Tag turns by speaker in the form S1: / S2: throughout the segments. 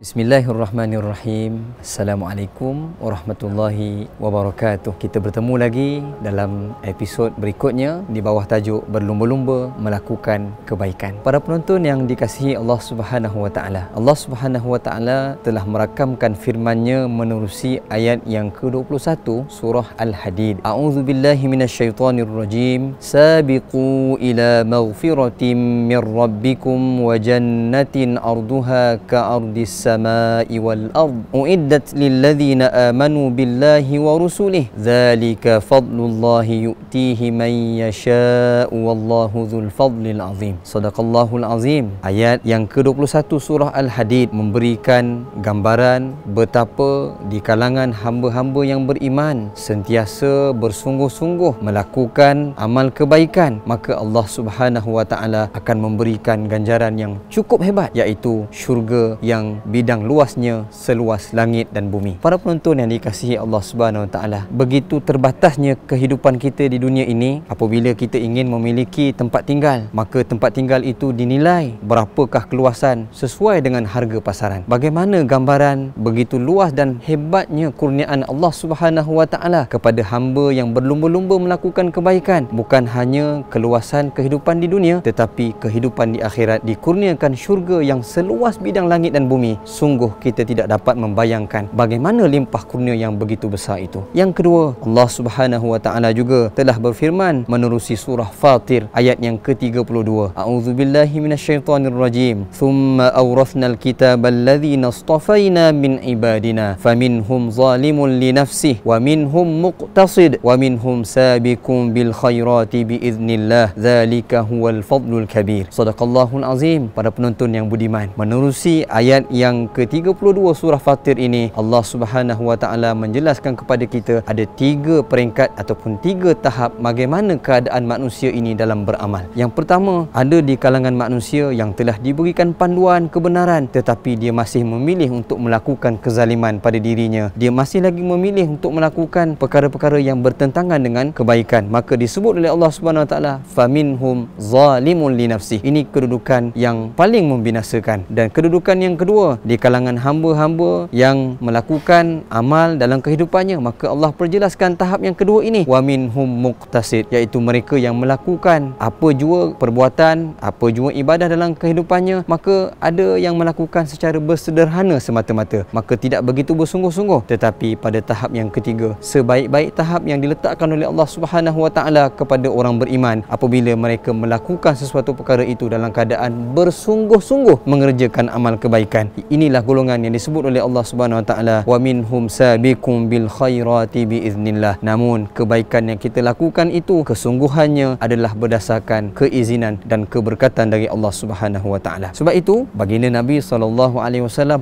S1: Bismillahirrahmanirrahim. Assalamualaikum warahmatullahi wabarakatuh. Kita bertemu lagi dalam episod berikutnya di bawah tajuk Berlumba-lumba melakukan kebaikan. Para penonton yang dikasihi Allah Subhanahu wa taala. Allah Subhanahu wa taala telah merakamkan firman-Nya menerusi ayat yang ke-21 surah Al-Hadid. A'udzubillahi minasyaitonirrajim. Sabiqu ila maghfiratin mir rabbikum wa jannatin arduha ka'ardis السماء والأرض أعدت للذين آمنوا بالله ورسله ذلك فضل الله يؤتيه من يشاء والله ذو الفضل العظيم. Sadaqallahul azim. Ayat yang ke-21 surah Al-Hadid memberikan gambaran betapa di kalangan hamba-hamba yang beriman sentiasa bersungguh-sungguh melakukan amal kebaikan, maka Allah Subhanahu wa taala akan memberikan ganjaran yang cukup hebat, iaitu syurga yang bidang luasnya seluas langit dan bumi. Para penonton yang dikasihi Allah Subhanahu wa taala, begitu terbatasnya kehidupan kita di dunia ini. Apabila kita ingin memiliki tempat tinggal, maka tempat tinggal itu dinilai berapakah keluasan sesuai dengan harga pasaran. Bagaimana gambaran begitu luas dan hebatnya kurniaan Allah Subhanahu wa taala kepada hamba yang berlumba-lumba melakukan kebaikan. Bukan hanya keluasan kehidupan di dunia, tetapi kehidupan di akhirat dikurniakan syurga yang seluas bidang langit dan bumi. Sungguh kita tidak dapat membayangkan bagaimana limpah kurnia yang begitu besar itu. Yang kedua, Allah Subhanahu wa taala juga telah berfirman menerusi surah Fatir ayat yang ke-32. A'udzubillahi minasyaitonirrajim. Tsumma awrathnal kitaba alladhina istafaina min ibadina faminhum zalimun li nafsihi wa minhum muqtasid wa minhum sabiqun bil khairati biiznillah. Dzalika huwal fadlul kabir. Sadaqallahul azim. Para penonton yang budiman, menerusi ayat yang ke-32 surah Fatir ini, Allah Subhanahu wa taala menjelaskan kepada kita ada 3 peringkat ataupun 3 tahap bagaimana keadaan manusia ini dalam beramal. Yang pertama, ada di kalangan manusia yang telah diberikan panduan kebenaran tetapi dia masih memilih untuk melakukan kezaliman pada dirinya. Dia masih lagi memilih untuk melakukan perkara-perkara yang bertentangan dengan kebaikan. Maka disebut oleh Allah Subhanahu wa taala, faminhum zalimun li nafsihi. Ini kedudukan yang paling membinasakan. Dan kedudukan yang kedua, di kalangan hamba-hamba yang melakukan amal dalam kehidupannya, maka Allah perjelaskan tahap yang kedua ini, wa minhum muqtasid, iaitu mereka yang melakukan apa jua perbuatan, apa jua ibadah dalam kehidupannya, maka ada yang melakukan secara bersederhana semata-mata, maka tidak begitu bersungguh-sungguh. Tetapi pada tahap yang ketiga, sebaik-baik tahap yang diletakkan oleh Allah Subhanahu wa taala kepada orang beriman apabila mereka melakukan sesuatu perkara itu dalam keadaan bersungguh-sungguh mengerjakan amal kebaikan. Inilah golongan yang disebut oleh Allah Subhanahu wa taala, wa minhum sabiqun bil khairati biiznillah. Namun kebaikan yang kita lakukan itu kesungguhannya adalah berdasarkan keizinan dan keberkatan dari Allah Subhanahu wa taala. Sebab itu baginda Nabi SAW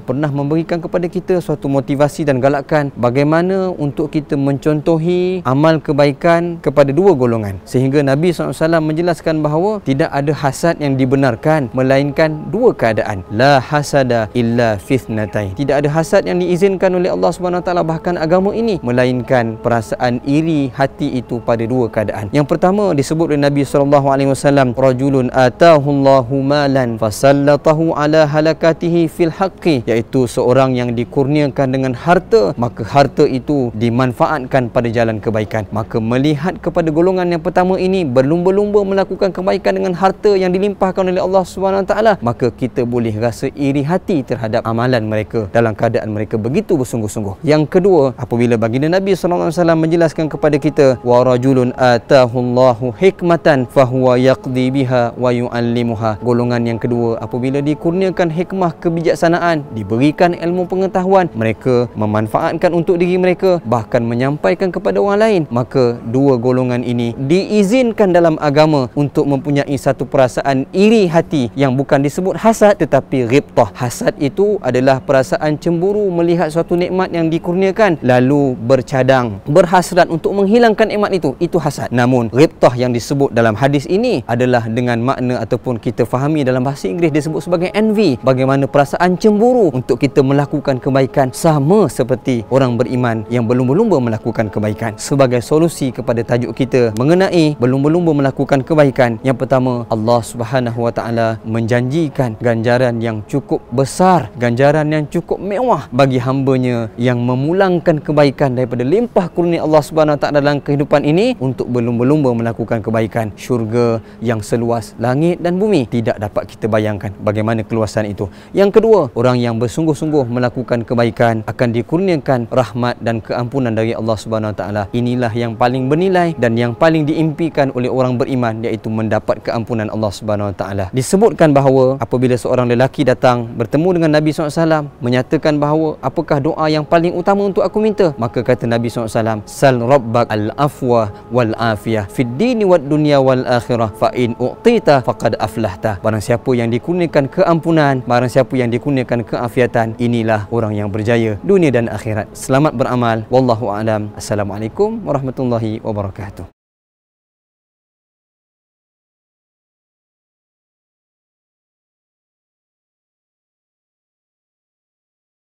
S1: pernah memberikan kepada kita suatu motivasi dan galakan bagaimana untuk kita mencontohi amal kebaikan kepada 2 golongan, sehingga Nabi SAW menjelaskan bahawa tidak ada hasad yang dibenarkan melainkan 2 keadaan. La hasada illa fitnatain. Tidak ada hasad yang diizinkan oleh Allah Subhanahu wa taala bahkan agama ini melainkan perasaan iri hati itu pada 2 keadaan. Yang pertama disebut oleh Nabi SAW, rajulun atahullahu malan fasallatahu ala halakatihi fil haqqi, iaitu seorang yang dikurniakan dengan harta, maka harta itu dimanfaatkan pada jalan kebaikan. Maka melihat kepada golongan yang pertama ini berlumba-lumba melakukan kebaikan dengan harta yang dilimpahkan oleh Allah Subhanahu wa taala, maka kita boleh rasa iri hati terhadap amalan mereka dalam keadaan mereka begitu bersungguh-sungguh. Yang kedua, apabila baginda Nabi SAW menjelaskan kepada kita, wa rajulun atahullahu hikmatan fahuwa yaqdi biha wa yu'allimuha. Golongan yang kedua, apabila dikurniakan hikmah kebijaksanaan, diberikan ilmu pengetahuan, mereka memanfaatkan untuk diri mereka bahkan menyampaikan kepada orang lain, maka 2 golongan ini diizinkan dalam agama untuk mempunyai satu perasaan iri hati yang bukan disebut hasad tetapi ghibtah. Hasad itu adalah perasaan cemburu melihat suatu nikmat yang dikurniakan lalu bercadang, berhasrat untuk menghilangkan nikmat itu hasad. Namun ghibtah yang disebut dalam hadis ini adalah dengan makna ataupun kita fahami dalam bahasa Inggeris disebut sebagai envy. Bagaimana perasaan cemburu untuk kita melakukan kebaikan sama seperti orang beriman yang berlumba-lumba melakukan kebaikan. Sebagai solusi kepada tajuk kita mengenai berlumba-lumba melakukan kebaikan, yang pertama, Allah Subhanahu wa taala menjanjikan ganjaran yang cukup besar ganjaran yang cukup mewah bagi hambanya yang memulangkan kebaikan daripada limpah kurnia Allah Subhanahu Wa Taala dalam kehidupan ini untuk berlumba-lumba melakukan kebaikan. Syurga yang seluas langit dan bumi, tidak dapat kita bayangkan bagaimana keluasan itu. Yang kedua, orang yang bersungguh-sungguh melakukan kebaikan akan dikurniakan rahmat dan keampunan dari Allah Subhanahu Wa Taala. Inilah yang paling bernilai dan yang paling diimpikan oleh orang beriman, iaitu mendapat keampunan Allah Subhanahu Wa Taala. Disebutkan bahawa apabila seorang lelaki datang bertemu dengan Nabi SAW, menyatakan bahawa apakah doa yang paling utama untuk aku minta, maka kata Nabi SAW, sal rabbak al-afwa wal afiyah fid dini wad dunya wal akhirah fa in u'tita faqad aflahta. Barang siapa yang dikurniakan keampunan, barang siapa yang dikurniakan keafiatan, inilah orang yang berjaya dunia dan akhirat. Selamat beramal. Wallahu a'lam. Assalamualaikum warahmatullahi wabarakatuh.